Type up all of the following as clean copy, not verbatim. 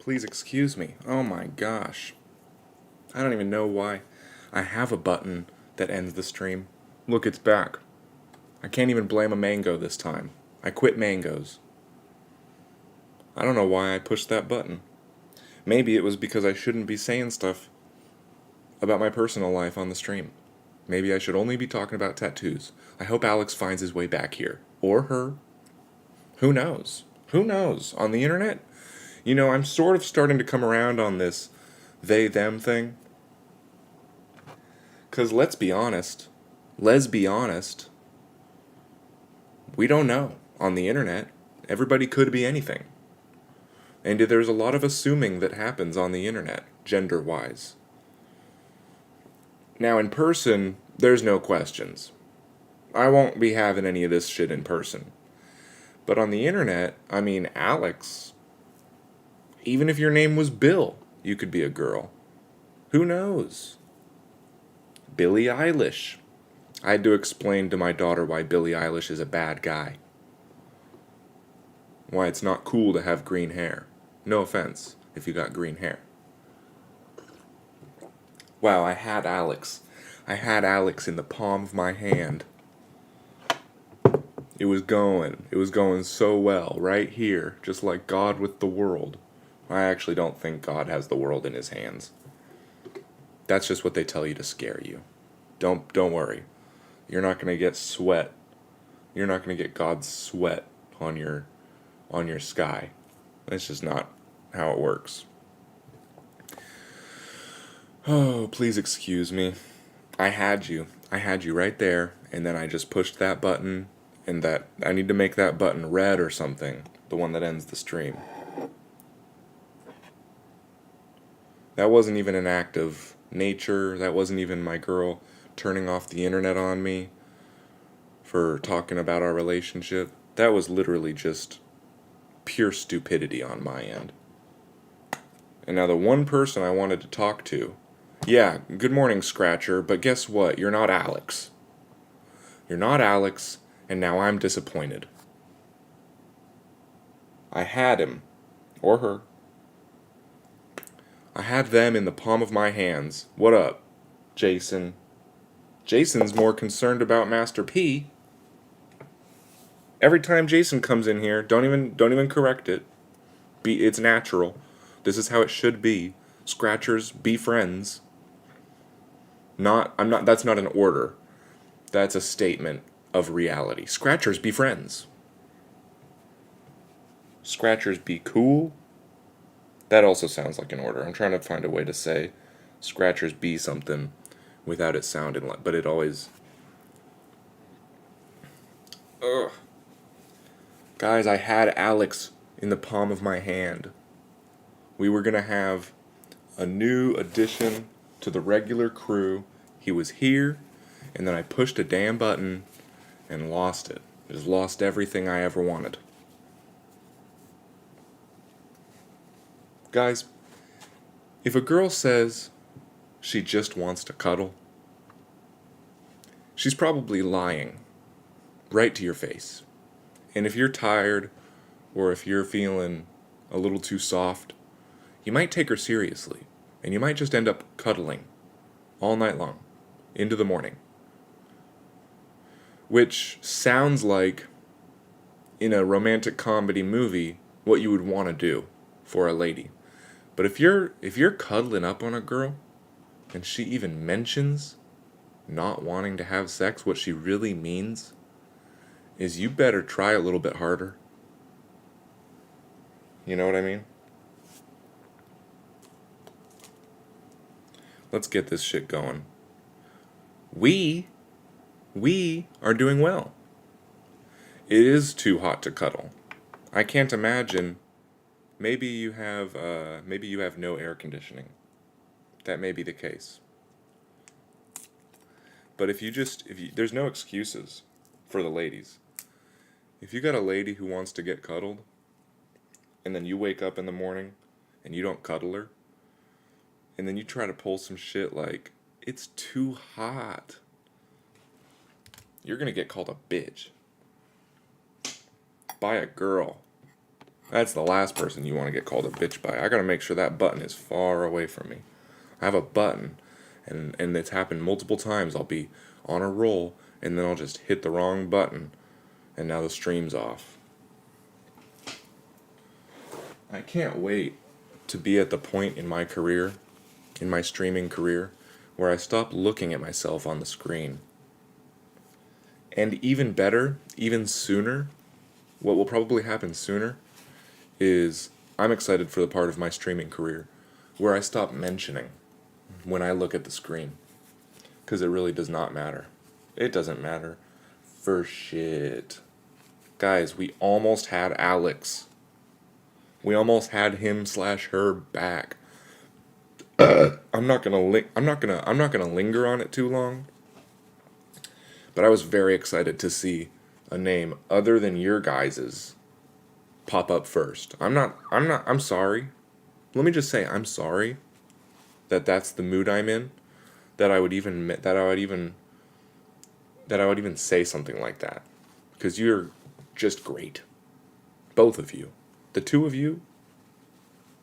please excuse me. Oh my gosh. I don't even know why I have a button that ends the stream. Look, it's back. I can't even blame a mango this time. I quit mangoes. I don't know why I pushed that button. Maybe it was because I shouldn't be saying stuff about my personal life on the stream. Maybe I should only be talking about tattoos. I hope Alex finds his way back here. Or her. Who knows? Who knows? On the internet? You know, I'm sort of starting to come around on this they-them thing. Because let's be honest. We don't know. On the internet, everybody could be anything. And there's a lot of assuming that happens on the internet, gender-wise. Now, in person, there's no questions. I won't be having any of this shit in person. But on the internet, I mean, Alex, even if your name was Bill, you could be a girl. Who knows? Billie Eilish. I had to explain to my daughter why Billie Eilish is a bad guy. Why it's not cool to have green hair. No offense if you got green hair. Wow, I had Alex. I had Alex in the palm of my hand. It was going so well, right here, just like God with the world. I actually don't think God has the world in his hands. That's just what they tell you to scare you. Don't worry. You're not going to get sweat. You're not going to get God's sweat on your sky. That's just not how it works. Oh, please excuse me. I had you right there, and then I just pushed that button, and that I need to make that button red or something, the one that ends the stream. That wasn't even an act of nature. That wasn't even my girl turning off the internet on me for talking about our relationship. That was literally just pure stupidity on my end. And now the one person I wanted to talk to, yeah, good morning, Scratcher, but guess what? You're not Alex. You're not Alex, and now I'm disappointed. I had him, or her. I had them in the palm of my hands. What up, Jason? Jason's more concerned about Master P. Every time Jason comes in here, don't even correct it. It's natural. This is how it should be. Scratchers, be friends. That's not an order. That's a statement of reality. Scratchers, be friends. Scratchers, be cool. That also sounds like an order. I'm trying to find a way to say Scratchers, be something without it sounding like, but it always... Ugh. Guys, I had Alex in the palm of my hand. We were going to have a new addition to the regular crew. He was here, and then I pushed a damn button and lost it. Just lost everything I ever wanted. Guys, if a girl says she just wants to cuddle, she's probably lying right to your face. And if you're tired, or if you're feeling a little too soft, you might take her seriously, and you might just end up cuddling all night long, into the morning. Which sounds like, in a romantic comedy movie, what you would want to do for a lady. But if you're cuddling up on a girl, and she even mentions not wanting to have sex, what she really means is you better try a little bit harder. You know what I mean? Let's get this shit going. We are doing well. It is too hot to cuddle. I can't imagine. Maybe you have no air conditioning. That may be the case. But if you there's no excuses for the ladies. If you got a lady who wants to get cuddled, and then you wake up in the morning and you don't cuddle her, and then you try to pull some shit like, it's too hot, you're gonna get called a bitch by a girl. That's the last person you want to get called a bitch by. I gotta make sure that button is far away from me. I have a button, and it's happened multiple times. I'll be on a roll, and then I'll just hit the wrong button, and now the stream's off. I can't wait to be at the point in my career, in my streaming career, where I stop looking at myself on the screen. And even better, even sooner, what will probably happen sooner, is I'm excited for the part of my streaming career where I stop mentioning when I look at the screen. Because it really does not matter. It doesn't matter for shit. Guys, we almost had Alex. We almost had him/her back. I'm not gonna linger on it too long. But I was very excited to see a name other than your guys's pop up first. I'm sorry. Let me just say I'm sorry that that's the mood I'm in, that I would even say something like that. Cuz you're just great. Both of you. The two of you,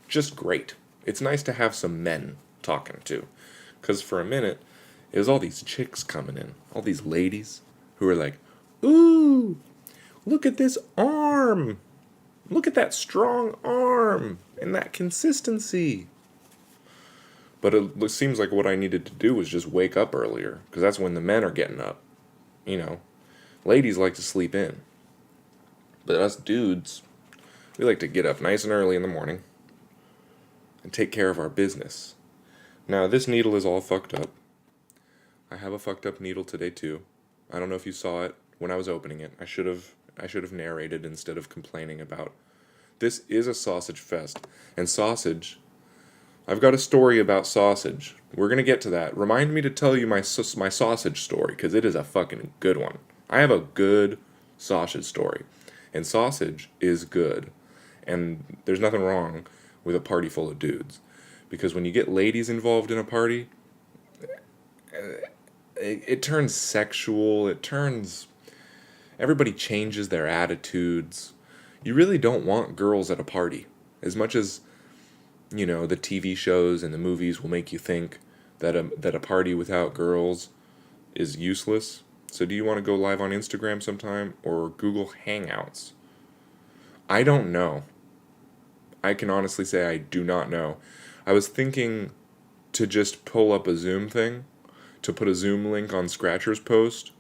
just great. It's nice to have some men talking too. Cuz for a minute it was all these chicks coming in, all these ladies who were like, "Ooh, look at this arm. Look at that strong arm and that consistency." But it seems like what I needed to do was just wake up earlier, because that's when the men are getting up. You know, ladies like to sleep in. But us dudes, we like to get up nice and early in the morning and take care of our business. Now, this needle is all fucked up. I have a fucked up needle today too. I don't know if you saw it when I was opening it. I should have narrated instead of complaining about. This is a sausage fest, and sausage. I've got a story about sausage. We're gonna get to that. Remind me to tell you my sausage story, because it is a fucking good one. I have a good sausage story, and sausage is good, and there's nothing wrong with a party full of dudes, because when you get ladies involved in a party, it turns sexual. Everybody changes their attitudes. You really don't want girls at a party, as much as the TV shows and the movies will make you think that a party without girls is useless. So do you want to go live on Instagram sometime or Google Hangouts? I don't know. I can honestly say I do not know. I was thinking to just pull up a Zoom thing, to put a Zoom link on Scratcher's post,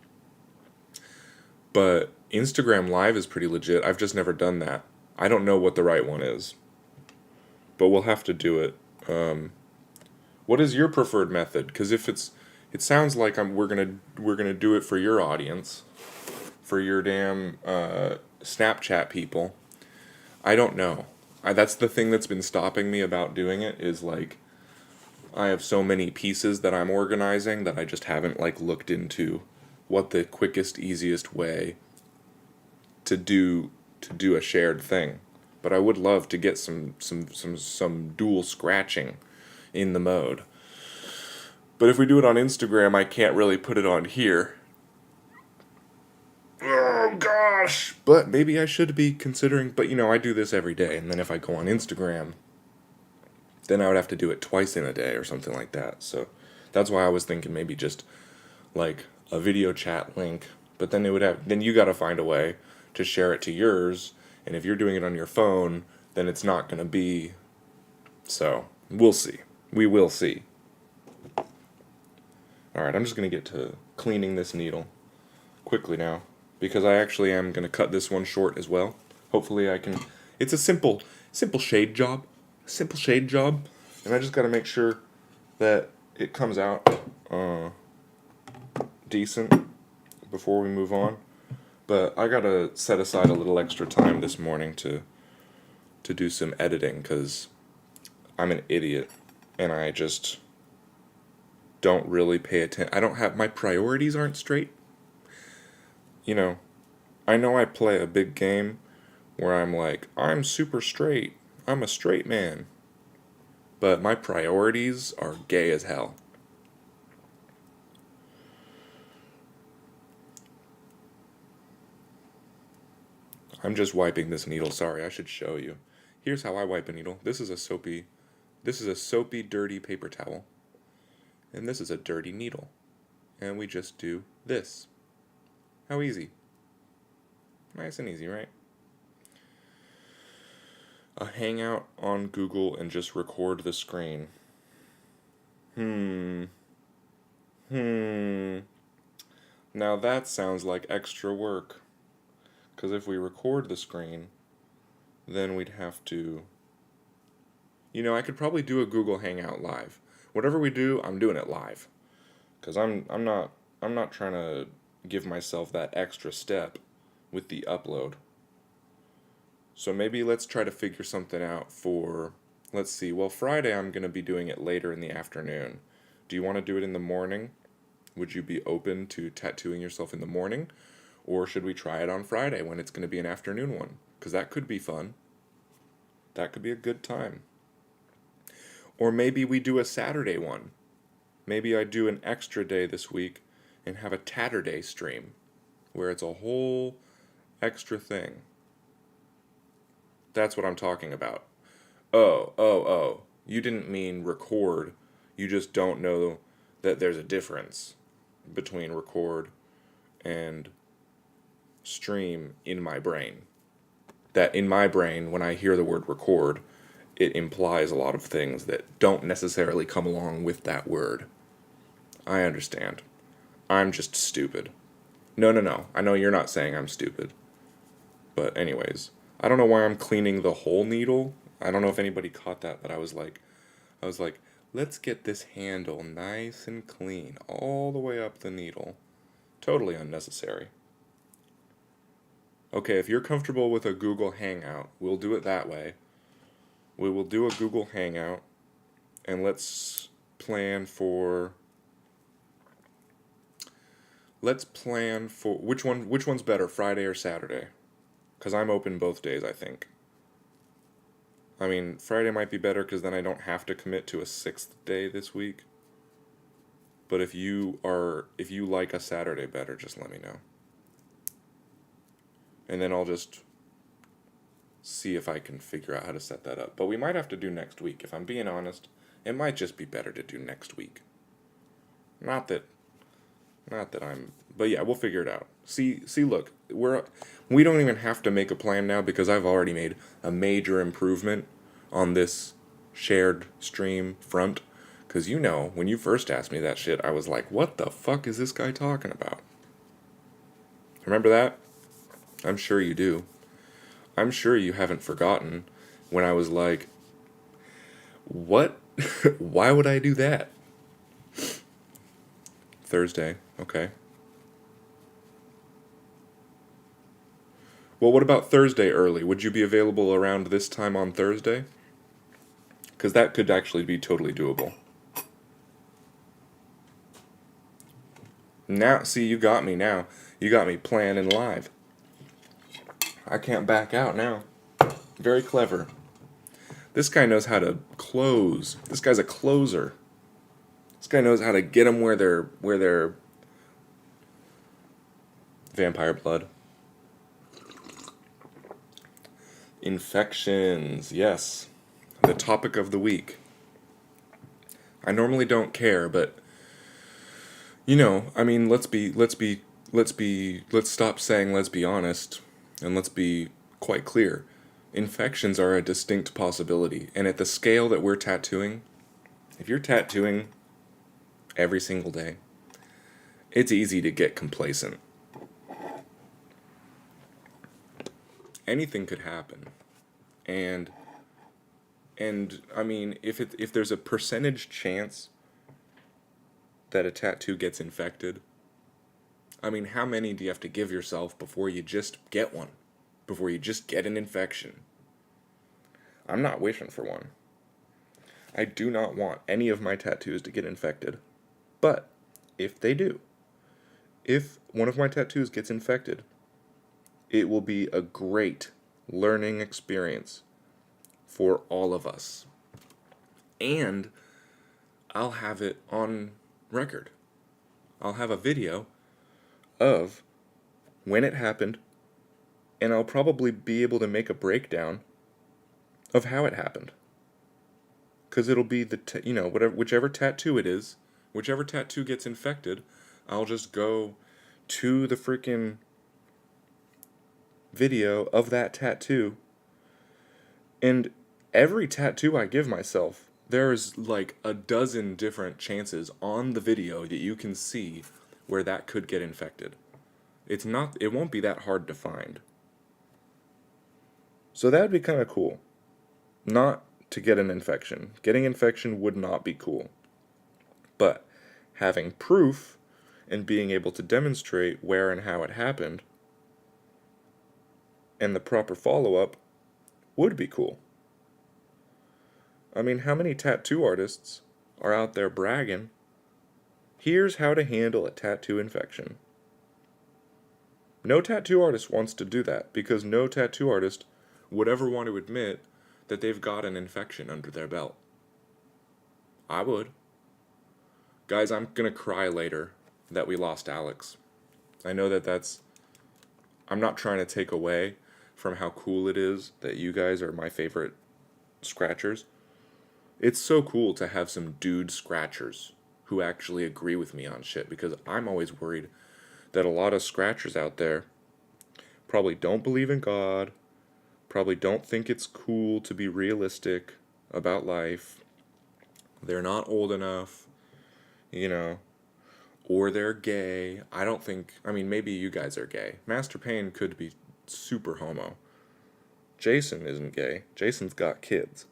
but Instagram Live is pretty legit. I've just never done that. I don't know what the right one is, but we'll have to do it. What is your preferred method? Because if it sounds like we're gonna do it for your audience, for your damn Snapchat people. I don't know. That's the thing that's been stopping me about doing it, is like I have so many pieces that I'm organizing that I just haven't looked into what the quickest, easiest way to do a shared thing. But I would love to get some dual scratching in the mode. But if we do it on Instagram, I can't really put it on here. Oh gosh! But maybe I should be considering. But I do this every day, and then if I go on Instagram, then I would have to do it twice in a day or something like that. So that's why I was thinking maybe just like a video chat link. But then then you got to find a way to share it to yours. And if you're doing it on your phone, then it's not going to be. So we'll see. We will see. Alright, I'm just going to get to cleaning this needle quickly now, because I actually am going to cut this one short as well. Hopefully I can. It's a simple shade job. Simple shade job. And I just got to make sure that it comes out decent before we move on. But I got to set aside a little extra time this morning to do some editing, because I'm an idiot and I just don't really pay attention. I don't have, my priorities aren't straight. I know I play a big game where I'm like, I'm super straight. I'm a straight man. But my priorities are gay as hell. I'm just wiping this needle. Sorry, I should show you. Here's how I wipe a needle. This is a soapy, dirty paper towel. And this is a dirty needle. And we just do this. How easy. Nice and easy, right? A hangout on Google and just record the screen. Now that sounds like extra work. Because if we record the screen, then we'd have to... I could probably do a Google Hangout live. Whatever we do, I'm doing it live. Because I'm not trying to give myself that extra step with the upload. So maybe let's try to figure something out for, let's see, well, Friday I'm going to be doing it later in the afternoon. Do you want to do it in the morning? Would you be open to tattooing yourself in the morning? Or should we try it on Friday when it's going to be an afternoon one? Because that could be fun. That could be a good time. Or maybe we do a Saturday one. Maybe I do an extra day this week and have a Tatterday stream where it's a whole extra thing. That's what I'm talking about. Oh. You didn't mean record. You just don't know that there's a difference between record and stream in my brain. That in my brain, when I hear the word record, it implies a lot of things that don't necessarily come along with that word. I understand. I'm just stupid. No. I know you're not saying I'm stupid. But anyways, I don't know why I'm cleaning the whole needle. I don't know if anybody caught that, but I was like, let's get this handle nice and clean all the way up the needle. Totally unnecessary. Okay, if you're comfortable with a Google Hangout, we'll do it that way. We will do a Google Hangout, and let's plan for which one's better, Friday or Saturday? Because I'm open both days, I think. I mean, Friday might be better because then I don't have to commit to a 6th day this week. But if you like a Saturday better, just let me know. And then I'll just see if I can figure out how to set that up. But we might have to do next week. If I'm being honest, it might just be better to do next week. Not that I'm... But yeah, we'll figure it out. See, look, we don't even have to make a plan now because I've already made a major improvement on this shared stream front. Because when you first asked me that shit, I was like, what the fuck is this guy talking about? Remember that? I'm sure you do. I'm sure you haven't forgotten when I was like, what? Why would I do that? Thursday, okay. Well, what about Thursday early? Would you be available around this time on Thursday? Because that could actually be totally doable. Now, see, you got me now. You got me planning live. I can't back out now. Very clever. This guy knows how to close. This guy's a closer. This guy knows how to get them where they're vampire blood. Infections, yes. The topic of the week. I normally don't care, but I mean, let's stop saying let's be honest, and let's be quite clear. Infections are a distinct possibility, and at the scale that we're tattooing, if you're tattooing every single day, it's easy to get complacent. Anything could happen. And I mean, if there's a percentage chance that a tattoo gets infected, I mean, how many do you have to give yourself before you just get one? Before you just get an infection? I'm not wishing for one. I do not want any of my tattoos to get infected. But if they do, if one of my tattoos gets infected, it will be a great learning experience for all of us. And I'll have it on record. I'll have a video of when it happened, and I'll probably be able to make a breakdown of how it happened. Because it'll be whatever, whichever tattoo it is, whichever tattoo gets infected, I'll just go to the freaking video of that tattoo. And every tattoo I give myself, there's like a dozen different chances on the video that you can see where that could get infected. It won't be that hard to find. So that would be kind of cool. Not to get an infection. Getting infection would not be cool. But having proof and being able to demonstrate where and how it happened and the proper follow-up would be cool. I mean, how many tattoo artists are out there bragging, here's how to handle a tattoo infection? No tattoo artist wants to do that because no tattoo artist would ever want to admit that they've got an infection under their belt. I would. Guys, I'm gonna cry later that we lost Alex. I know I'm not trying to take away from how cool it is that you guys are my favorite scratchers. It's so cool to have some dude scratchers who actually agree with me on shit, because I'm always worried that a lot of scratchers out there probably don't believe in God, probably don't think it's cool to be realistic about life. They're not old enough, or they're gay. I mean, maybe you guys are gay. Master Payne could be super homo. Jason isn't gay. Jason's got kids.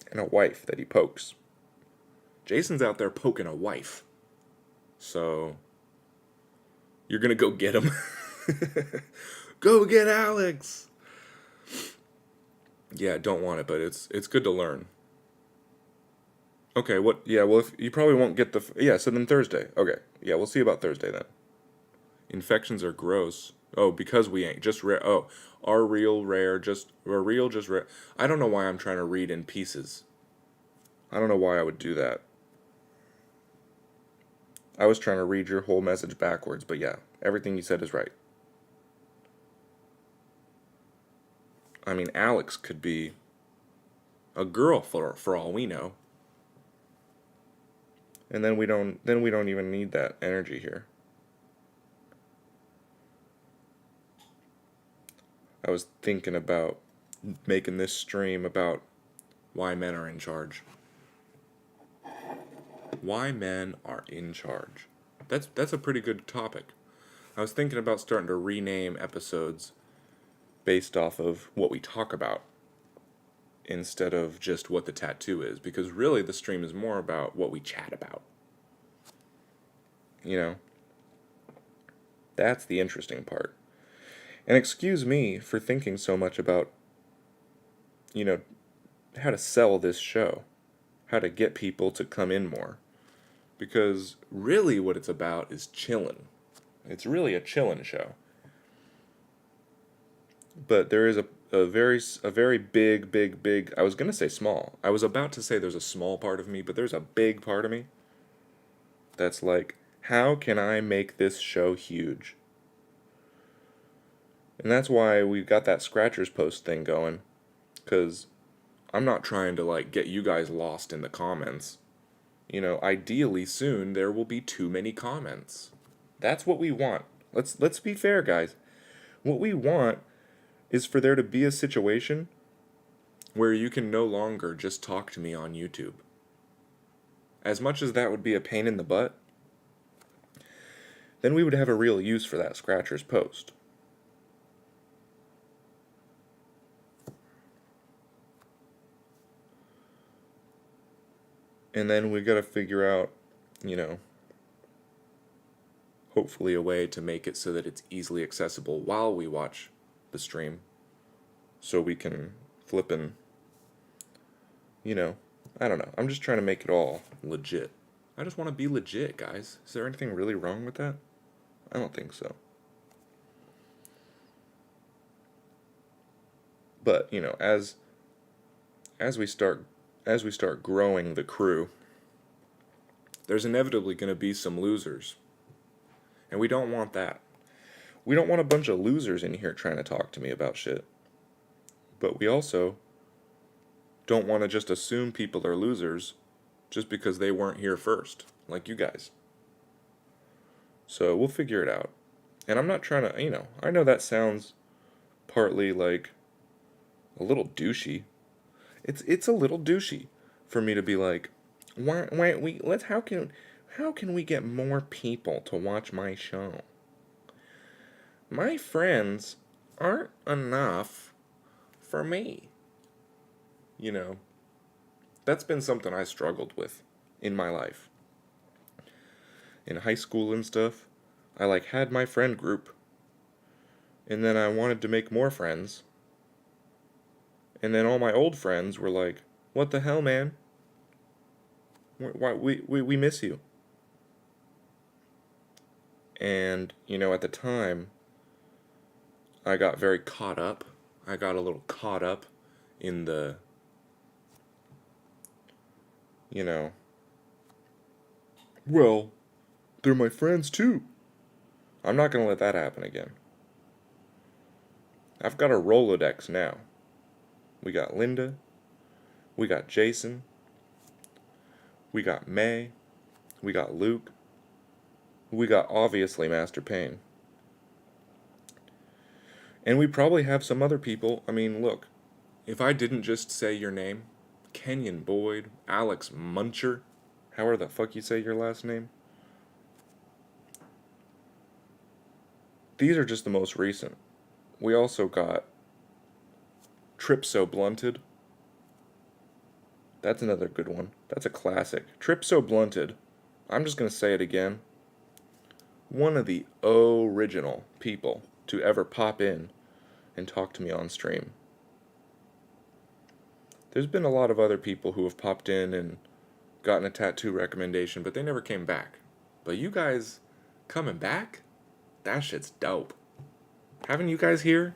And a wife that he pokes. Jason's out there poking a wife. So, you're gonna go get him. Go get Alex! Yeah, don't want it, but it's good to learn. Okay, if you probably won't get so then Thursday. Okay, yeah, we'll see about Thursday then. Infections are gross. Oh, because we ain't. Just rare. Oh, are real rare, just rare. I don't know why I'm trying to read in pieces. I don't know why I would do that. I was trying to read your whole message backwards, but yeah, everything you said is right. I mean, Alex could be a girl for all we know. And then we don't even need that energy here. I was thinking about making this stream about why men are in charge. Why men are in charge. That's a pretty good topic. I was thinking about starting to rename episodes based off of what we talk about instead of just what the tattoo is, because really the stream is more about what we chat about. That's the interesting part. And excuse me for thinking so much about, how to sell this show, how to get people to come in more. Because really what it's about is chillin'. It's really a chillin' show. But there is a very big, I was going to say small. I was about to say there's a small part of me, but there's a big part of me that's like, how can I make this show huge? And that's why we've got that Scratchers post thing going. Because I'm not trying to get you guys lost in the comments. Ideally soon there will be too many comments. That's what we want. Let's be fair, guys. What we want is for there to be a situation where you can no longer just talk to me on YouTube. As much as that would be a pain in the butt, then we would have a real use for that Scratchers post. And then we gotta figure out, hopefully a way to make it so that it's easily accessible while we watch the stream. So we can flip and, I don't know. I'm just trying to make it all legit. I just want to be legit, guys. Is there anything really wrong with that? I don't think so. But, as we start growing the crew, there's inevitably going to be some losers. And we don't want that. We don't want a bunch of losers in here trying to talk to me about shit. But we also don't want to just assume people are losers just because they weren't here first, like you guys. So we'll figure it out. And I'm not trying to, I know that sounds partly like a little douchey. It's a little douchey for me to be like, why we let's how can we get more people to watch my show? My friends aren't enough for me. You know, that's been something I struggled with in my life. In high school and stuff, I had my friend group, and then I wanted to make more friends. And then all my old friends were like, "What the hell, man? Why we miss you." And, at the time, I got very caught up. I got a little caught up in the, you know, well, they're my friends too. I'm not going to let that happen again. I've got a Rolodex now. We got Linda. We got Jason. We got May. We got Luke. We got obviously Master Payne. And we probably have some other people. I mean, look, if I didn't just say your name, Kenyon Boyd, Alex Muncher, however the fuck you say your last name, these are just the most recent. We also got Trip So Blunted. That's another good one. That's a classic. Trip So Blunted. I'm just going to say it again. One of the original people to ever pop in and talk to me on stream. There's been a lot of other people who have popped in and gotten a tattoo recommendation, but they never came back. But you guys coming back? That shit's dope. Having you guys here,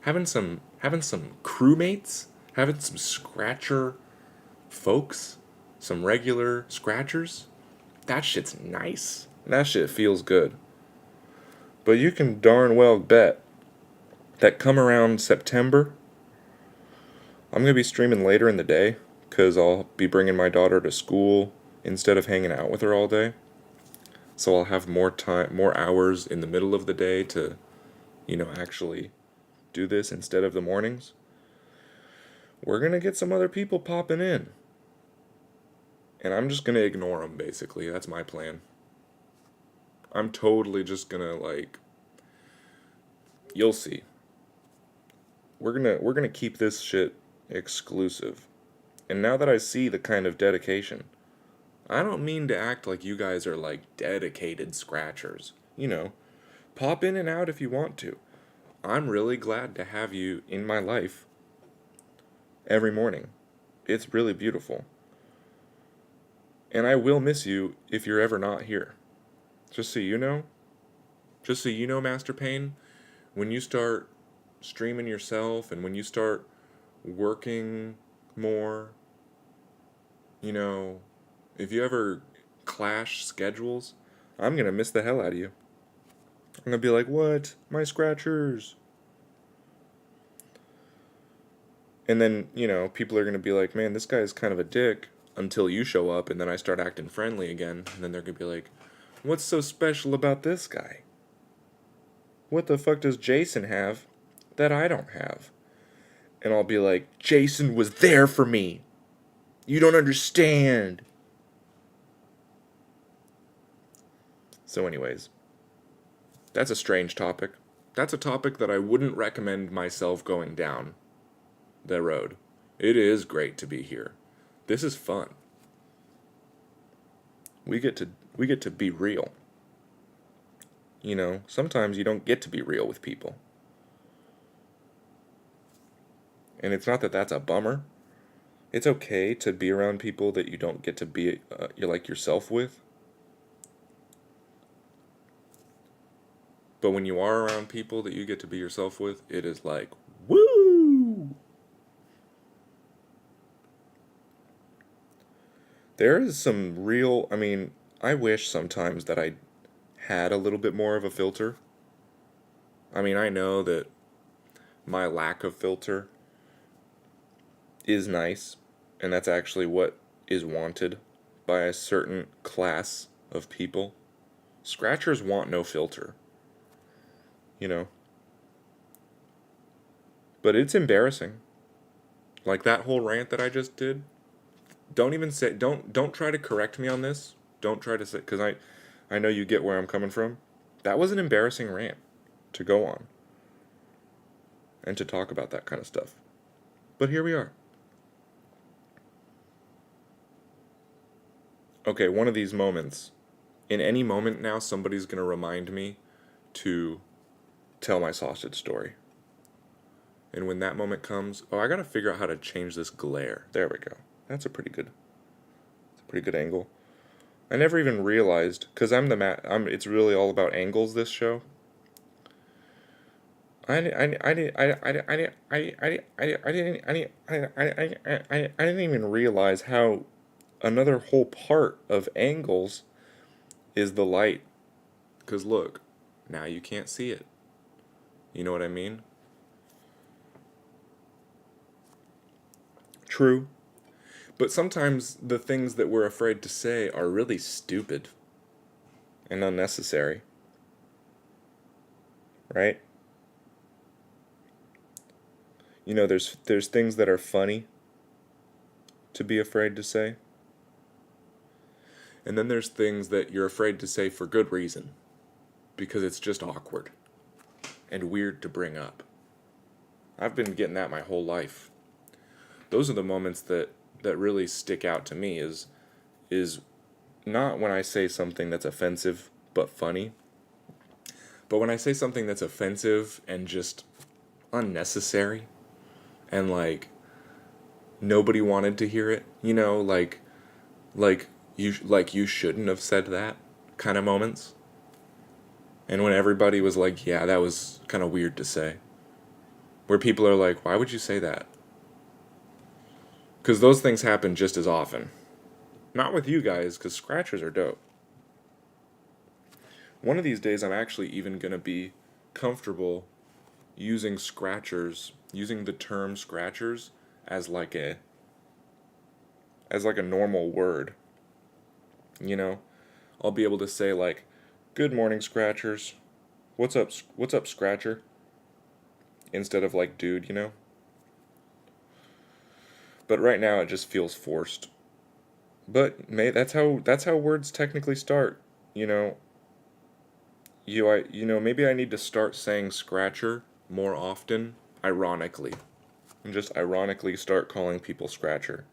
having some crewmates, having some scratcher folks, some regular scratchers, that shit's nice. That shit feels good. But you can darn well bet that come around September, I'm going to be streaming later in the day because I'll be bringing my daughter to school instead of hanging out with her all day. So I'll have more time, more hours in the middle of the day to, actually do this instead of the mornings. We're going to get some other people popping in. And I'm just going to ignore them, basically. That's my plan. I'm totally just going to, you'll see. We're going to keep this shit exclusive. And now that I see the kind of dedication, I don't mean to act like you guys are dedicated scratchers. Pop in and out if you want to. I'm really glad to have you in my life every morning. It's really beautiful. And I will miss you if you're ever not here. Just so you know, Master Payne, when you start streaming yourself and when you start working more, if you ever clash schedules, I'm going to miss the hell out of you. I'm going to be like, what? My scratchers. And then, people are going to be like, man, this guy's kind of a dick until you show up, and then I start acting friendly again, and then they're going to be like, what's so special about this guy? What the fuck does Jason have that I don't have? And I'll be like, Jason was there for me. You don't understand. So anyways, that's a strange topic. That's a topic that I wouldn't recommend myself going down the road. It is great to be here. This is fun. We get to be real. Sometimes you don't get to be real with people. And it's not that that's a bummer. It's okay to be around people that you don't get to be yourself with. But when you are around people that you get to be yourself with, it is like, woo! There is some real, I wish sometimes that I had a little bit more of a filter. I mean, I know that my lack of filter is nice, and that's actually what is wanted by a certain class of people. Scratchers want no filter, you know? But it's embarrassing. Like that whole rant that I just did. Don't even say don't try to correct me on this. Don't try to say cuz I know you get where I'm coming from. That was an embarrassing rant to go on and to talk about that kind of stuff. But here we are. Okay, one of these moments. In any moment now somebody's going to remind me to tell my sausage story. And when that moment comes, oh, I got to figure out how to change this glare. There we go. That's a pretty good angle. I never even realized cuz it's really all about angles this show. I didn't even realize how another whole part of angles is the light. Cuz look, now you can't see it. You know what I mean? True. But sometimes the things that we're afraid to say are really stupid and unnecessary. Right? You know, there's things that are funny to be afraid to say. And then there's things that you're afraid to say for good reason, because it's just awkward and weird to bring up. I've been getting that my whole life. Those are the moments that really stick out to me is not when I say something that's offensive but funny, but when I say something that's offensive and just unnecessary and like nobody wanted to hear it, you know, like you shouldn't have said that kind of moments. And when everybody was like, yeah, that was kind of weird to say. Where people are like, why would you say that? Because those things happen just as often. Not with you guys, because scratchers are dope. One of these days, I'm actually even going to be comfortable using scratchers, using the term scratchers as like a normal word. You know, I'll be able to say like, "Good morning, scratchers. What's up, scratcher?" Instead of like, "Dude," you know? But right now it just feels forced. But that's how words technically start, you know. Maybe I need to start saying scratcher more often, ironically. And just ironically start calling people scratcher.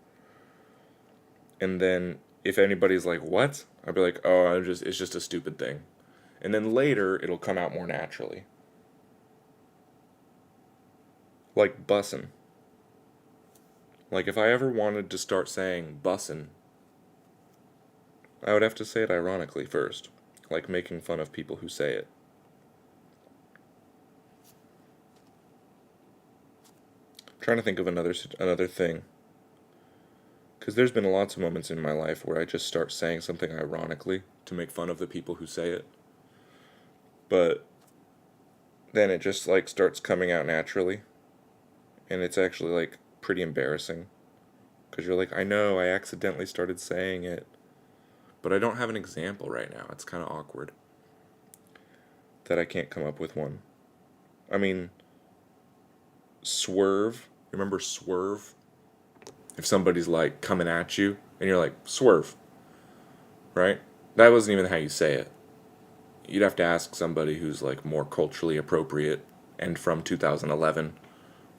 And then if anybody's like, "What?" I'll be like, "Oh, it's just a stupid thing." And then later it'll come out more naturally. Like bussin'. Like if I ever wanted to start saying bussin', I would have to say it ironically first, like making fun of people who say it. I'm trying to think of another thing. Because there's been lots of moments in my life where I just start saying something ironically to make fun of the people who say it. But then it just like starts coming out naturally. And it's actually like pretty embarrassing. Because you're like, I know, I accidentally started saying it. But I don't have an example right now. It's kind of awkward that I can't come up with one. I mean, swerve. Remember swerve? If somebody's like coming at you and you're like, swerve, right? That wasn't even how you say it. You'd have to ask somebody who's like more culturally appropriate and from 2011,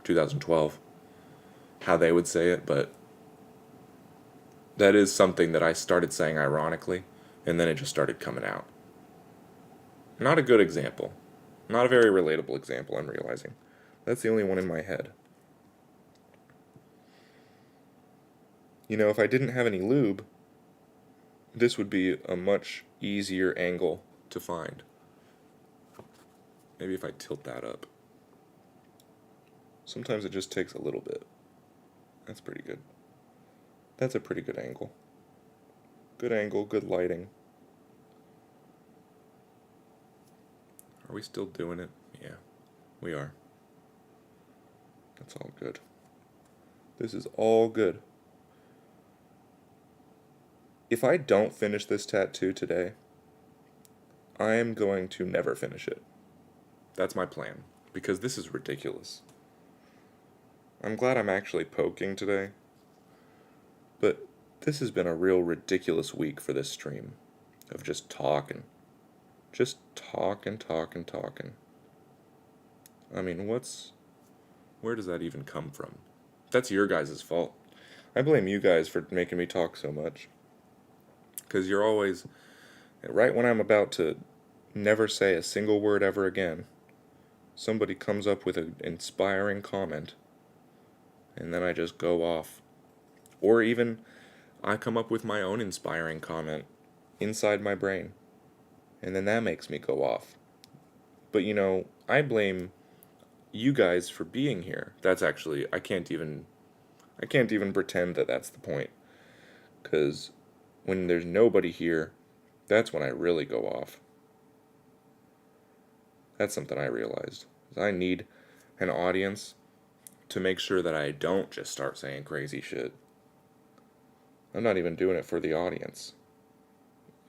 2012, how they would say it, but that is something that I started saying ironically, and then it just started coming out. Not a good example. Not a very relatable example, I'm realizing. That's the only one in my head. You know, if I didn't have any lube, this would be a much easier angle to find. Maybe if I tilt that up. Sometimes it just takes a little bit. That's pretty good. That's a pretty good angle. Good angle, good lighting. Are we still doing it? Yeah. We are. That's all good. This is all good. If I don't finish this tattoo today, I am going to never finish it. That's my plan, because this is ridiculous. I'm glad I'm actually poking today, but this has been a real ridiculous week for this stream of just talking. Just talking. I mean, where does that even come from? That's your guys' fault. I blame you guys for making me talk so much. Because you're always, right when I'm about to never say a single word ever again, somebody comes up with an inspiring comment, and then I just go off. Or even, I come up with my own inspiring comment inside my brain, and then that makes me go off. But I blame you guys for being here. That's actually, I can't even pretend that that's the point. Because when there's nobody here, that's when I really go off. That's something I realized. I need an audience to make sure that I don't just start saying crazy shit. I'm not even doing it for the audience.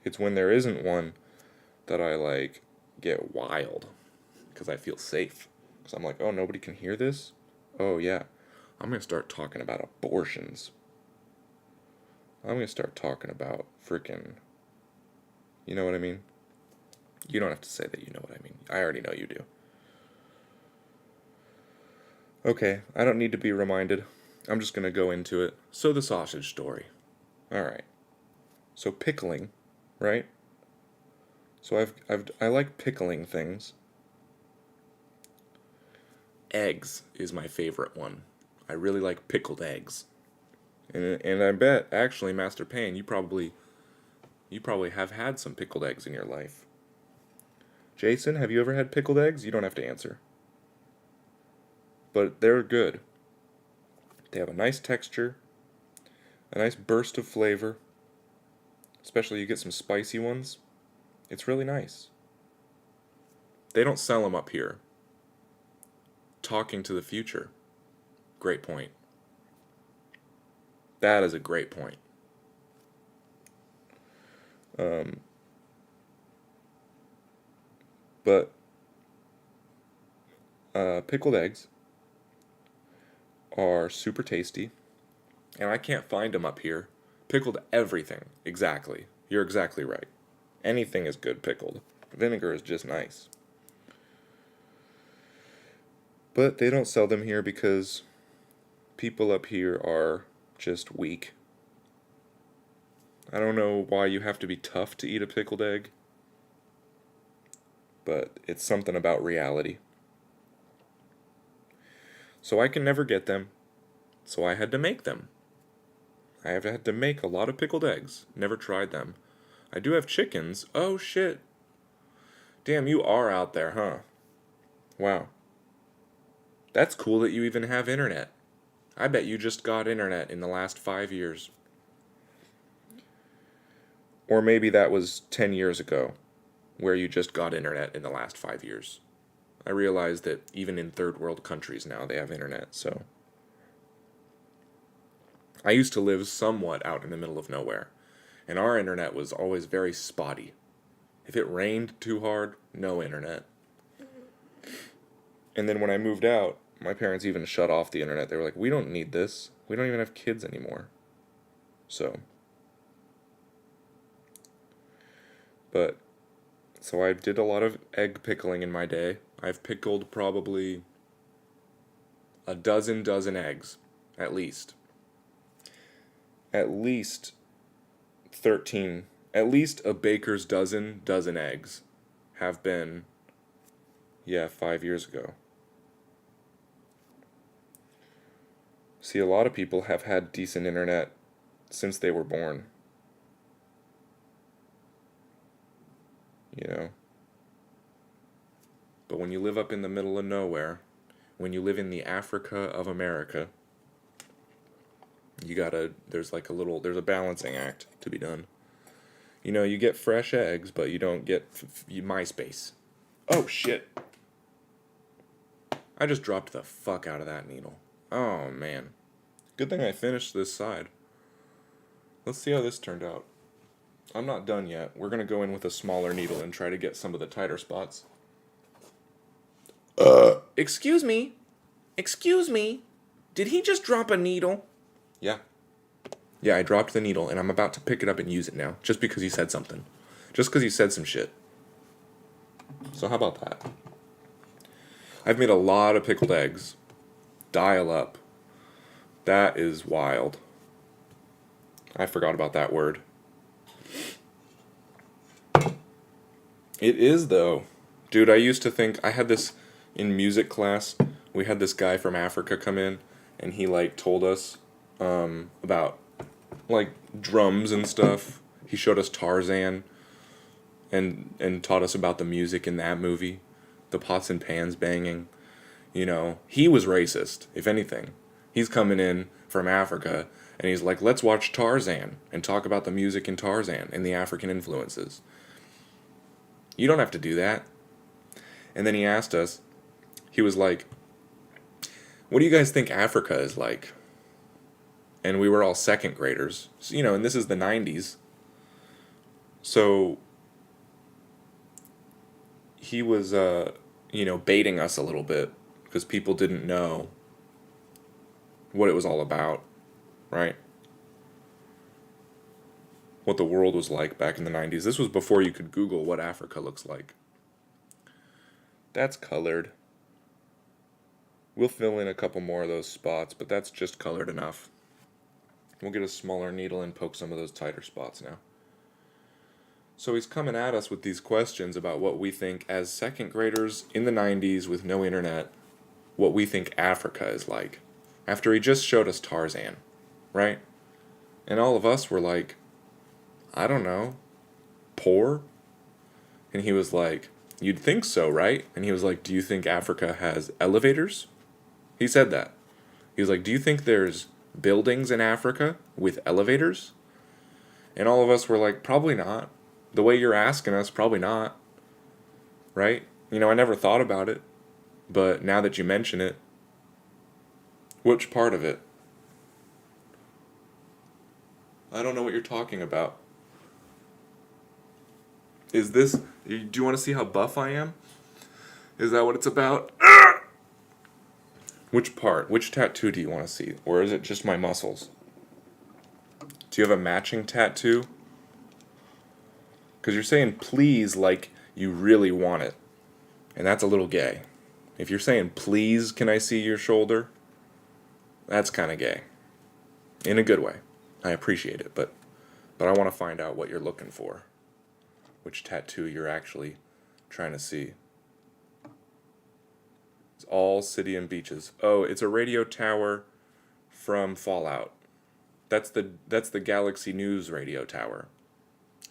It's when there isn't one that I get wild because I feel safe. Because I'm like, oh, nobody can hear this? Oh, yeah. I'm going to start talking about abortions. I'm going to start talking about freaking... You know what I mean? You don't have to say that you know what I mean. I already know you do. Okay, I don't need to be reminded. I'm just going to go into it. So the sausage story. Alright. So pickling, right? So I like pickling things. Eggs is my favorite one. I really like pickled eggs. And I bet, actually, Master Payne, you probably have had some pickled eggs in your life. Jason, have you ever had pickled eggs? You don't have to answer. But they're good. They have a nice texture, a nice burst of flavor. Especially you get some spicy ones. It's really nice. They don't sell them up here. Talking to the future. Great point. That is a great point. But pickled eggs are super tasty, and I can't find them up here. Pickled everything, exactly. You're exactly right. Anything is good pickled. Vinegar is just nice. But they don't sell them here because people up here are just weak. I don't know why you have to be tough to eat a pickled egg, but it's something about reality. So I can never get them, so I had to make them. I have had to make a lot of pickled eggs. Never tried them. I do have chickens. Oh shit. Damn, you are out there, huh? Wow. That's cool that you even have internet. I bet you just got internet in the last 5 years. Or maybe that was 10 years ago, where you just got internet in the last 5 years. I realize that even in third world countries now they have internet, so. I used to live somewhat out in the middle of nowhere, and our internet was always very spotty. If it rained too hard, no internet. And then when I moved out, my parents even shut off the internet. They were like, we don't need this. We don't even have kids anymore. So I did a lot of egg pickling in my day. I've pickled probably a dozen eggs, at least. At least 13, at least a baker's dozen eggs have been, 5 years ago. See, a lot of people have had decent internet since they were born. But when you live up in the middle of nowhere, when you live in the Africa of America, there's a balancing act to be done. You get fresh eggs, but you don't get MySpace. Oh, shit. I just dropped the fuck out of that needle. Oh, man. Good thing I finished this side. Let's see how this turned out. I'm not done yet. We're going to go in with a smaller needle and try to get some of the tighter spots. Excuse me. Excuse me. Did he just drop a needle? Yeah. Yeah, I dropped the needle, and I'm about to pick it up and use it now, just because he said something. Just because he said some shit. So how about that? I've made a lot of pickled eggs. Dial up. That is wild. I forgot about that word. It is, though. Dude, I used to think, I had this in music class, we had this guy from Africa come in, and he, like, told us about, like, drums and stuff. He showed us Tarzan and taught us about the music in that movie, the pots and pans banging. You know, he was racist, if anything. He's coming in from Africa, and he's like, let's watch Tarzan and talk about the music in Tarzan and the African influences. You don't have to do that. And then he asked us, he was like, what do you guys think Africa is like? And we were all second graders. So, you know, and this is the 90s. So he was, you know, baiting us a little bit because people didn't know what it was all about, right? What the world was like back in the 90s. This was before you could Google what Africa looks like. That's colored. We'll fill in a couple more of those spots, but that's just colored enough. We'll get a smaller needle and poke some of those tighter spots now. So he's coming at us with these questions about what we think as second graders in the 90s with no internet, what we think Africa is like. After he just showed us Tarzan, right? And all of us were like, I don't know, poor? And he was like, you'd think so, right? And he was like, do you think Africa has elevators? He said that. He was like, do you think there's buildings in Africa with elevators? And all of us were like, probably not. The way you're asking us, probably not. Right? You know, I never thought about it. But now that you mention it, which part of it? I don't know what you're talking about. Is this... Do you want to see how buff I am? Is that what it's about? Which part? Which tattoo do you want to see? Or is it just my muscles? Do you have a matching tattoo? Because you're saying please like you really want it. And that's a little gay. If you're saying please can I see your shoulder? That's kind of gay. In a good way. I appreciate it, but I want to find out what you're looking for. Which tattoo you're actually trying to see. It's all city and beaches. Oh, it's a radio tower from Fallout. That's the Galaxy News radio tower.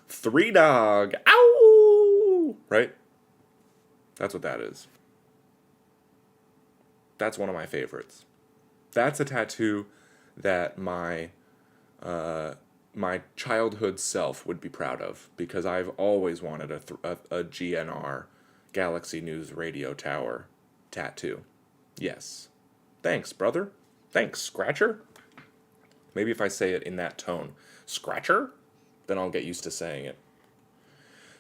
3 Dog. Ow! Right? That's what that is. That's one of my favorites. That's a tattoo that my childhood self would be proud of, because I've always wanted a GNR, Galaxy News Radio Tower tattoo. Yes. Thanks, brother. Thanks, Scratcher. Maybe if I say it in that tone, Scratcher, then I'll get used to saying it.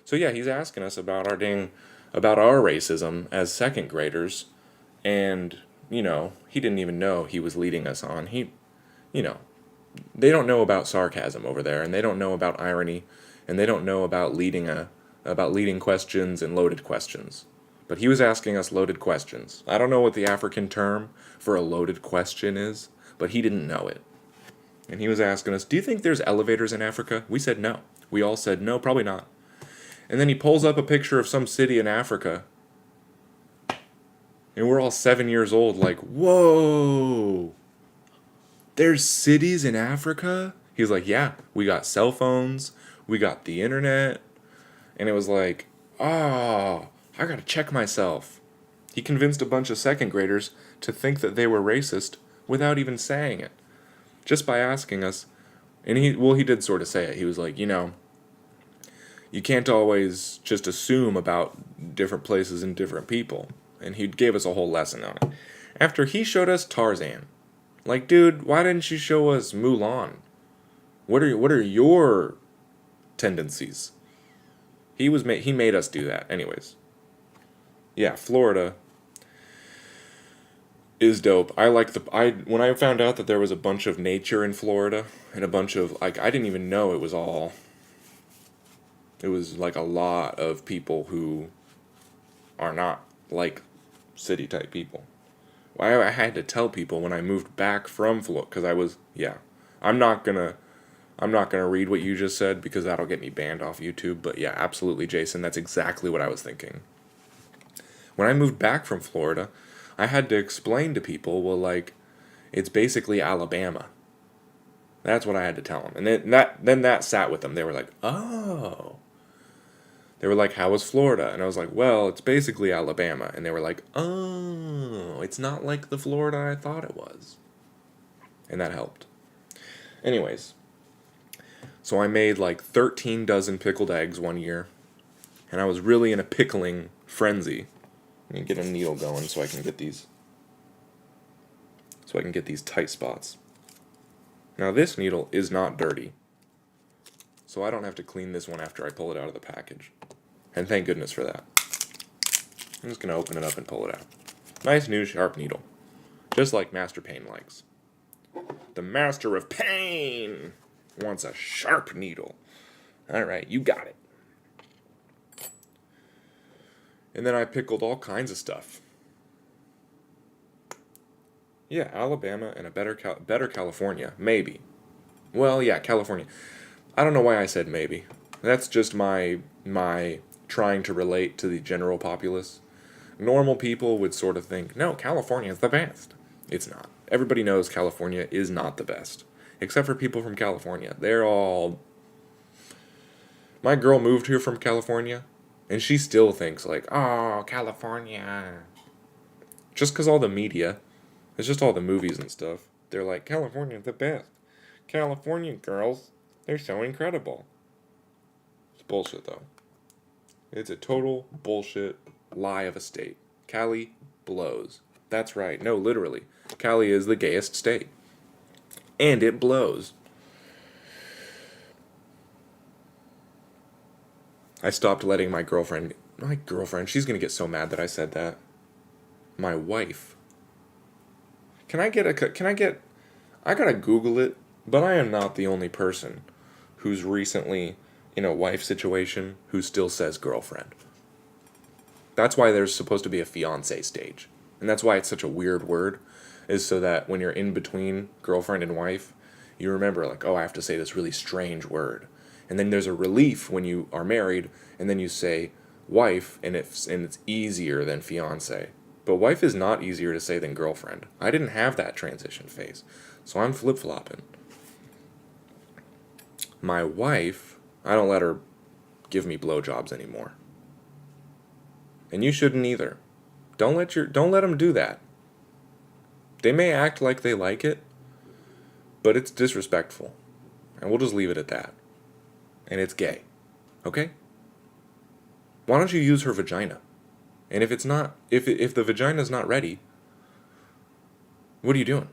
So yeah, he's asking us about our racism as second graders, and, you know, he didn't even know he was leading us on. They don't know about sarcasm over there, and they don't know about irony, and they don't know about leading questions and loaded questions. But he was asking us loaded questions. I don't know what the African term for a loaded question is, but he didn't know it. And he was asking us, do you think there's elevators in Africa? We said no. We all said no, probably not. And then he pulls up a picture of some city in Africa, and we're all 7 years old like, whoa! There's cities in Africa? He's like, yeah, we got cell phones, we got the internet. And it was like, I gotta check myself. He convinced a bunch of second graders to think that they were racist without even saying it. Just by asking us. And he did sort of say it. He was like, you can't always just assume about different places and different people. and he gave us a whole lesson on it. After he showed us Tarzan. Like, dude, why didn't you show us Mulan? What are your tendencies? He made us do that. Anyways. Yeah, Florida is dope. When I found out that there was a bunch of nature in Florida and a bunch of like I didn't even know it was like a lot of people who are not like city type people. Why I had to tell people when I moved back from Florida because I'm not gonna read what you just said because that'll get me banned off YouTube. But yeah, absolutely, Jason. That's exactly what I was thinking. When I moved back from Florida, I had to explain to people, well, like, it's basically Alabama. That's what I had to tell them. And then that sat with them. They were like, oh. They were like, how was Florida? And I was like, well, it's basically Alabama. And they were like, oh, it's not like the Florida I thought it was. And that helped. Anyways, so I made like 13 dozen pickled eggs one year. And I was really in a pickling frenzy. Let me get a needle going so I can get these tight spots. Now this needle is not dirty, so I don't have to clean this one after I pull it out of the package. And thank goodness for that. I'm just going to open it up and pull it out. Nice new sharp needle, just like Master Pain likes. The Master of Pain wants a sharp needle. Alright, you got it. And then I pickled all kinds of stuff. Yeah, Alabama and a better California. Maybe. Well, yeah, California. I don't know why I said maybe. That's just my trying to relate to the general populace. Normal people would sort of think, no, California is the best. It's not. Everybody knows California is not the best. Except for people from California. They're all... My girl moved here from California, and she still thinks like, oh, California. Just because all the media, it's just all the movies and stuff. They're like, California's the best. California girls, they're so incredible. It's bullshit though. It's a total bullshit lie of a state. Cali blows. That's right. No, literally. Cali is the gayest state. And it blows. I stopped letting my girlfriend, she's going to get so mad that I said that. My wife. I gotta Google it, but I am not the only person who's recently in a wife situation who still says girlfriend. That's why there's supposed to be a fiancé stage. And that's why it's such a weird word, is so that when you're in between girlfriend and wife, you remember like, oh, I have to say this really strange word. And then there's a relief when you are married, and then you say wife, and it's easier than fiancé. But wife is not easier to say than girlfriend. I didn't have that transition phase, so I'm flip-flopping. My wife, I don't let her give me blowjobs anymore. And you shouldn't either. Don't let them do that. They may act like they like it, but it's disrespectful. And we'll just leave it at that. And it's gay. Okay? Why don't you use her vagina? And if the vagina's not ready, what are you doing?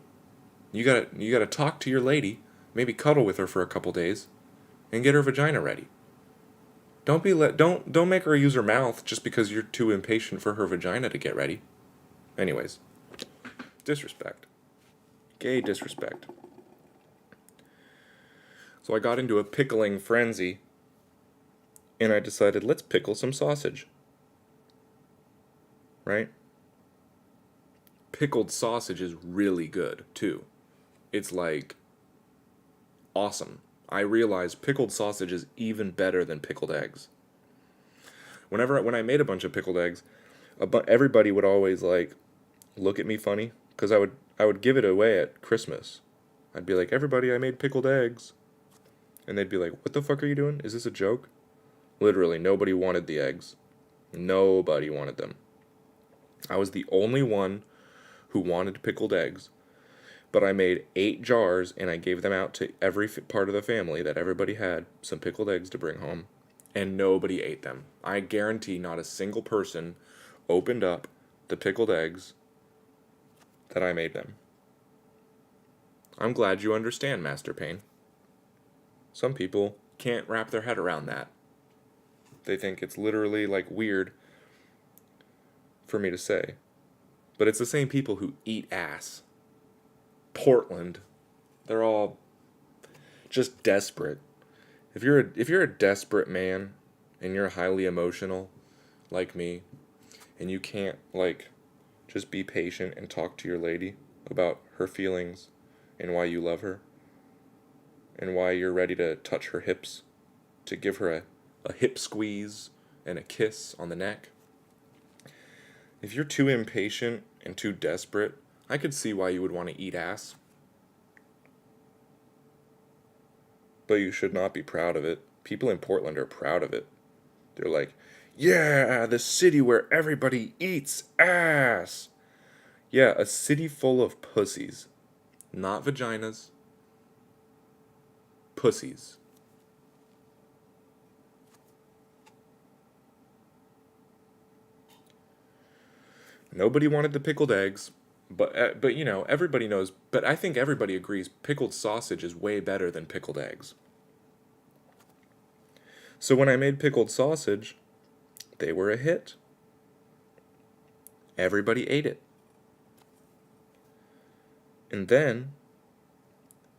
You gotta talk to your lady, maybe cuddle with her for a couple days, and get her vagina ready. Don't make her use her mouth just because you're too impatient for her vagina to get ready. Anyways, disrespect. Gay disrespect. So I got into a pickling frenzy, and I decided, let's pickle some sausage. Right? Pickled sausage is really good, too. It's like awesome. I realized pickled sausage is even better than pickled eggs. When I made a bunch of pickled eggs, everybody would always like look at me funny because I would give it away at Christmas. I'd be like, everybody, I made pickled eggs. And they'd be like, what the fuck are you doing? Is this a joke? Literally, nobody wanted the eggs. Nobody wanted them. I was the only one who wanted pickled eggs. But I made 8 jars and I gave them out to every part of the family that everybody had some pickled eggs to bring home. And nobody ate them. I guarantee not a single person opened up the pickled eggs that I made them. I'm glad you understand, Master Payne. Some people can't wrap their head around that. They think it's literally like weird for me to say. But it's the same people who eat ass. Portland, they're all just desperate. If you're a desperate man and you're highly emotional like me and you can't like just be patient and talk to your lady about her feelings and why you love her and why you're ready to touch her hips, to give her a hip squeeze and a kiss on the neck. If you're too impatient and too desperate, I could see why you would want to eat ass. But you should not be proud of it. People in Portland are proud of it. They're like, yeah, the city where everybody eats ass. Yeah, a city full of pussies. Not vaginas. Pussies. Nobody wanted the pickled eggs, but you know, everybody knows, but I think everybody agrees pickled sausage is way better than pickled eggs. So when I made pickled sausage, they were a hit. Everybody ate it. And then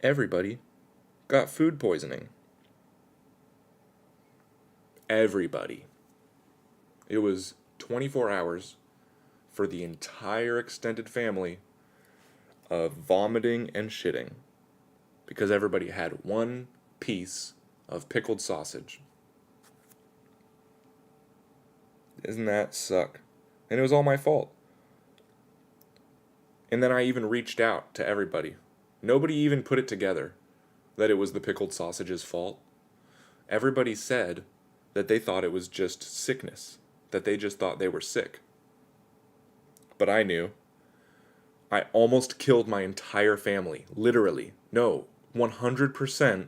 everybody got food poisoning. Everybody. It was 24 hours for the entire extended family of vomiting and shitting because everybody had one piece of pickled sausage. Doesn't that suck? And it was all my fault. And then I even reached out to everybody. Nobody even put it together that it was the pickled sausage's fault. Everybody said that they thought it was just sickness, that they just thought they were sick. But I knew. I almost killed my entire family. Literally. No, 100%.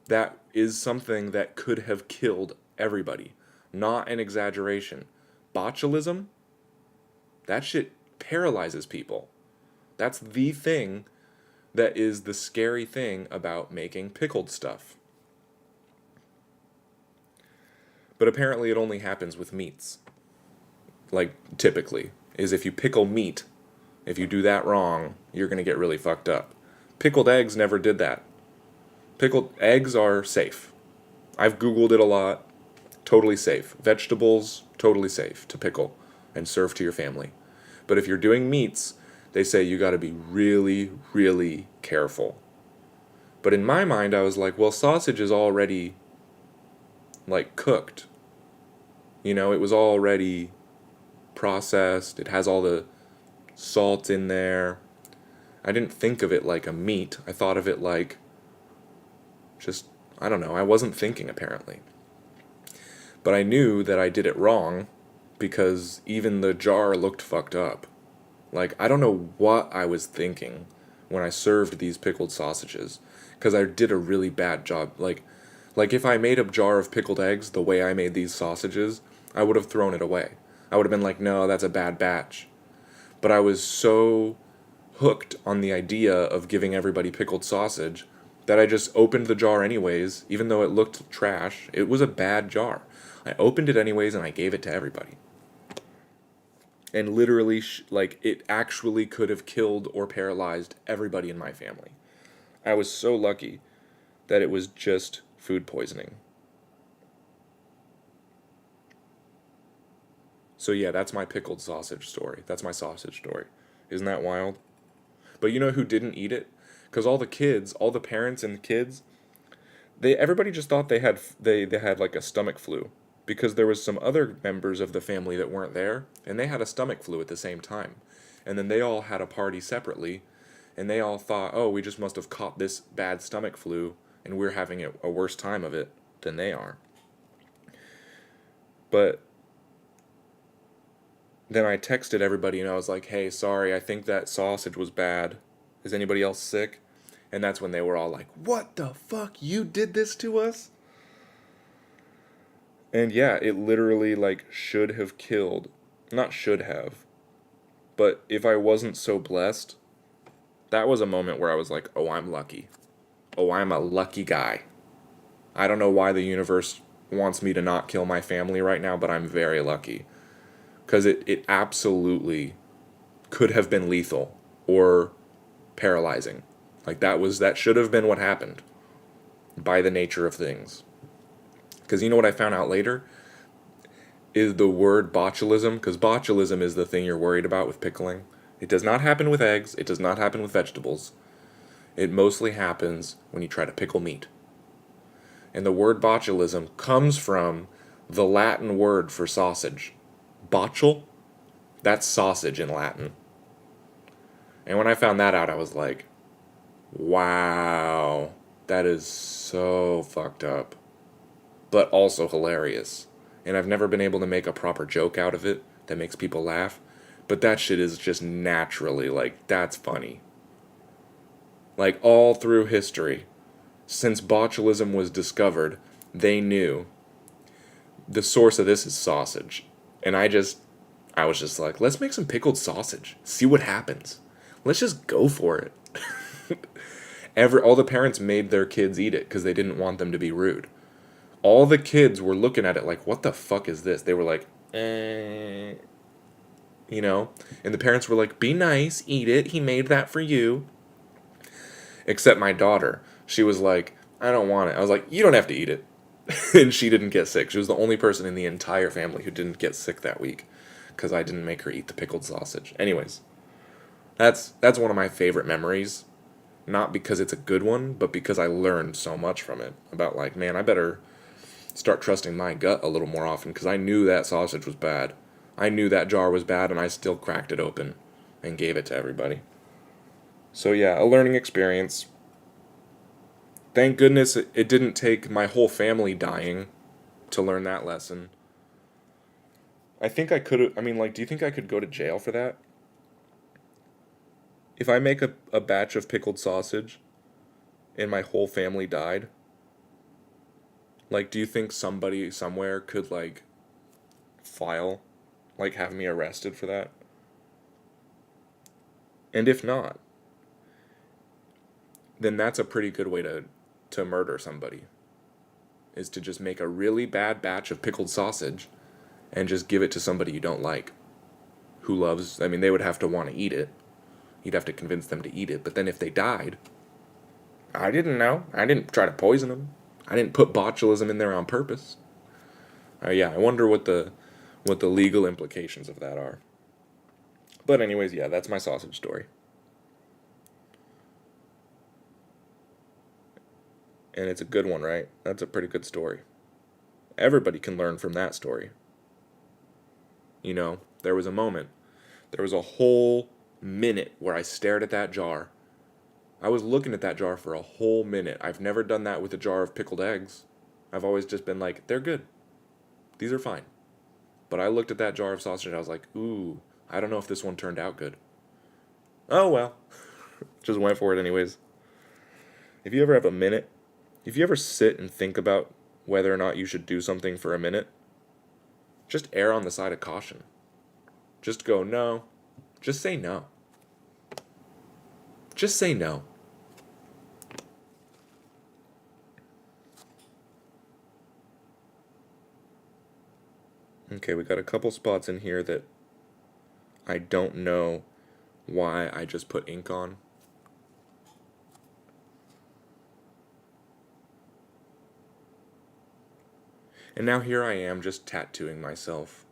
That is something that could have killed everybody. Not an exaggeration. Botulism? That shit paralyzes people. That's the thing that is the scary thing about making pickled stuff. But apparently it only happens with meats. Like, typically. Is if you pickle meat, if you do that wrong, you're going to get really fucked up. Pickled eggs never did that. Pickled eggs are safe. I've Googled it a lot. Totally safe. Vegetables, totally safe to pickle and serve to your family. But if you're doing meats, they say you got to be really, really careful. But in my mind, I was like, well, sausage is already, like, cooked. You know, it was already processed. It has all the salt in there. I didn't think of it like a meat. I thought of it like just, I don't know. I wasn't thinking, apparently. But I knew that I did it wrong because even the jar looked fucked up. Like, I don't know what I was thinking when I served these pickled sausages, because I did a really bad job. Like if I made a jar of pickled eggs the way I made these sausages, I would have thrown it away. I would have been like, no, that's a bad batch. But I was so hooked on the idea of giving everybody pickled sausage that I just opened the jar anyways, even though it looked trash. It was a bad jar. I opened it anyways and I gave it to everybody. And literally, like, it actually could have killed or paralyzed everybody in my family. I was so lucky that it was just food poisoning. So yeah, that's my pickled sausage story. That's my sausage story. Isn't that wild? But you know who didn't eat it? Because all the kids, all the parents and the kids, everybody just thought they had like a stomach flu. Because there was some other members of the family that weren't there, and they had a stomach flu at the same time. And then they all had a party separately, and they all thought, oh, we just must have caught this bad stomach flu, and we're having a worse time of it than they are. But then I texted everybody, and I was like, hey, sorry, I think that sausage was bad. Is anybody else sick? And that's when they were all like, what the fuck? You did this to us? And yeah, it literally, like, should have killed. Not should have. But if I wasn't so blessed, that was a moment where I was like, oh, I'm lucky. Oh, I'm a lucky guy. I don't know why the universe wants me to not kill my family right now, but I'm very lucky. Because it absolutely could have been lethal or paralyzing. Like that should have been what happened by the nature of things. Because you know what I found out later? Is the word botulism, because botulism is the thing you're worried about with pickling. It does not happen with eggs, it does not happen with vegetables. It mostly happens when you try to pickle meat. And the word botulism comes from the Latin word for sausage. Botule? That's sausage in Latin. And when I found that out, I was like, wow, that is so fucked up. But also hilarious. And I've never been able to make a proper joke out of it that makes people laugh. But that shit is just naturally, like, that's funny. Like, all through history, since botulism was discovered, they knew the source of this is sausage. And I was just like, let's make some pickled sausage. See what happens. Let's just go for it. All the parents made their kids eat it because they didn't want them to be rude. All the kids were looking at it like, what the fuck is this? They were like, you know? And the parents were like, be nice, eat it. He made that for you. Except my daughter. She was like, I don't want it. I was like, you don't have to eat it. And she didn't get sick. She was the only person in the entire family who didn't get sick that week because I didn't make her eat the pickled sausage. Anyways, that's one of my favorite memories. Not because it's a good one, but because I learned so much from it. About like, man, I better start trusting my gut a little more often because I knew that sausage was bad. I knew that jar was bad and I still cracked it open and gave it to everybody. So yeah, a learning experience. Thank goodness it didn't take my whole family dying to learn that lesson. I think I could I mean, like, do you think I could go to jail for that? If I make a batch of pickled sausage and my whole family died, like, do you think somebody somewhere could, like, file, like, have me arrested for that? And if not, then that's a pretty good way to murder somebody. Is to just make a really bad batch of pickled sausage and just give it to somebody you don't like. Who loves, I mean, they would have to want to eat it. You'd have to convince them to eat it. But then if they died, I didn't know. I didn't try to poison them. I didn't put botulism in there on purpose. Yeah, I wonder what the legal implications of that are. But anyways, yeah, that's my sausage story. And it's a good one, right? That's a pretty good story. Everybody can learn from that story. You know, there was a moment. There was a whole minute where I stared at that jar. I was looking at that jar for a whole minute. I've never done that with a jar of pickled eggs. I've always just been like, they're good. These are fine. But I looked at that jar of sausage and I was like, ooh, I don't know if this one turned out good. Oh well. Just went for it anyways. If you ever have a minute, if you ever sit and think about whether or not you should do something for a minute, just err on the side of caution. Just go, no. Just say no. Just say no. Okay, we got a couple spots in here that I don't know why I just put ink on. And now here I am just tattooing myself.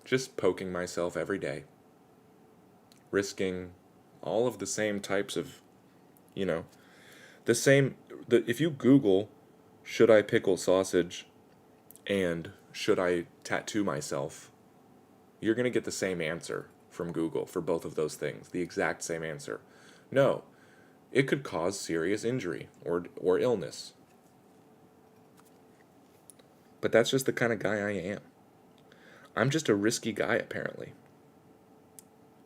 Just poking myself every day. Risking all of the same types of, you know, if you Google, should I pickle sausage and should I tattoo myself, you're going to get the same answer from Google for both of those things. The exact same answer. No, it could cause serious injury or illness. But that's just the kind of guy I am. I'm just a risky guy, apparently.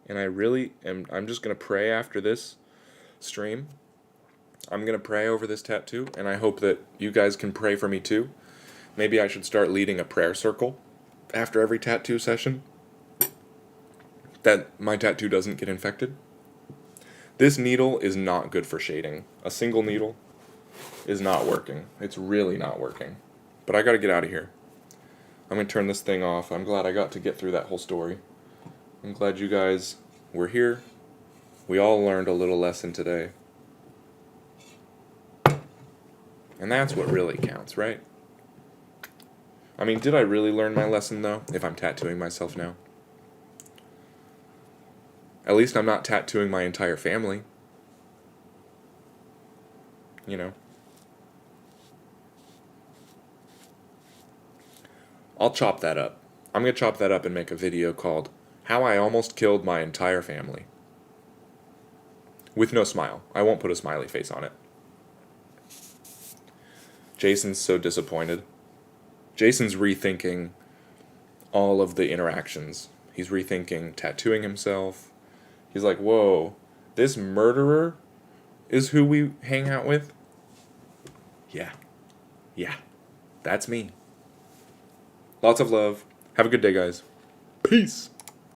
And I'm just going to pray after this stream. I'm going to pray over this tattoo, and I hope that you guys can pray for me too. Maybe I should start leading a prayer circle after every tattoo session. that my tattoo doesn't get infected. This needle is not good for shading. A single needle is not working. It's really not working. But I gotta get out of here. I'm gonna turn this thing off. I'm glad I got to get through that whole story. I'm glad you guys were here. We all learned a little lesson today. And that's what really counts, right? I mean, did I really learn my lesson, though, if I'm tattooing myself now? At least I'm not tattooing my entire family. You know? I'll chop that up. I'm going to chop that up and make a video called How I Almost Killed My Entire Family. With no smile. I won't put a smiley face on it. Jason's so disappointed. Jason's rethinking all of the interactions. He's rethinking tattooing himself. He's like, whoa, this murderer is who we hang out with? Yeah, that's me. Lots of love. Have a good day, guys. Peace.